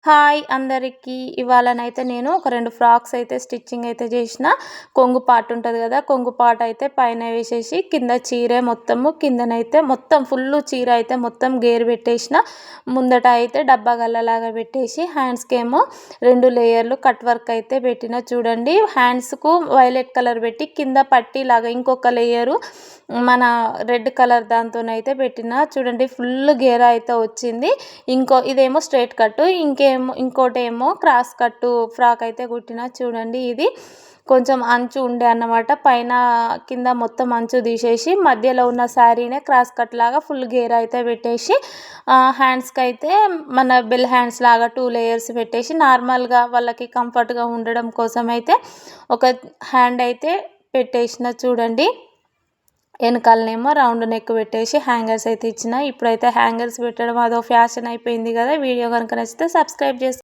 Hi అందరికీ. ఇవాళనైతే నేను ఒక 2 ఫ్రాక్స్ అయితే స్టిచ్చింగ్ అయితే చేసిన. కొంగు పార్ట్ ఉంటది కదా, కొంగు పార్ట్ అయితే పైన వేసేసి కింద చీర మొత్తము కిందనైతే మొత్తం ఫుల్లు చీర అయితే మొత్తం గేర్ పెట్టేసిన. ముందట అయితే డబ్బా గల్లలాగా పెట్టేసి హ్యాండ్స్కేమో 2 లేయర్లు కట్ వర్క్ అయితే పెట్టిన. చూడండి, హ్యాండ్స్కు వైలెట్ కలర్ పెట్టి కింద పట్టీలాగా ఇంకొక లేయరు మన రెడ్ కలర్ దాంతోనైతే పెట్టిన. చూడండి, ఫుల్ గేర అయితే వచ్చింది. ఇదేమో స్ట్రైట్ కట్, ఇంకోటేమో క్రాస్ కట్టు ఫ్రాక్ అయితే కుట్టిన. చూడండి, ఇది కొంచెం అంచు ఉండే అన్నమాట. పైన కింద మొత్తం అంచు తీసేసి మధ్యలో ఉన్న శారీనే క్రాస్ కట్ లాగా ఫుల్ గేర్ అయితే పెట్టేసి హ్యాండ్స్కి అయితే మన బెల్ హ్యాండ్స్ లాగా 2 లేయర్స్ పెట్టేసి నార్మల్గా వాళ్ళకి కంఫర్ట్గా ఉండడం కోసం అయితే ఒక హ్యాండ్ అయితే పెట్టేసిన. చూడండి, వెనకాలనేమో రౌండ్ నెక్ పెట్టేసి హ్యాంగర్స్ అయితే ఇచ్చిన. ఇప్పుడైతే హ్యాంగర్స్ పెట్టడం అదో ఫ్యాషన్ అయిపోయింది కదా. వీడియో కనుక నచ్చితే సబ్స్క్రైబ్ చేసుకోండి.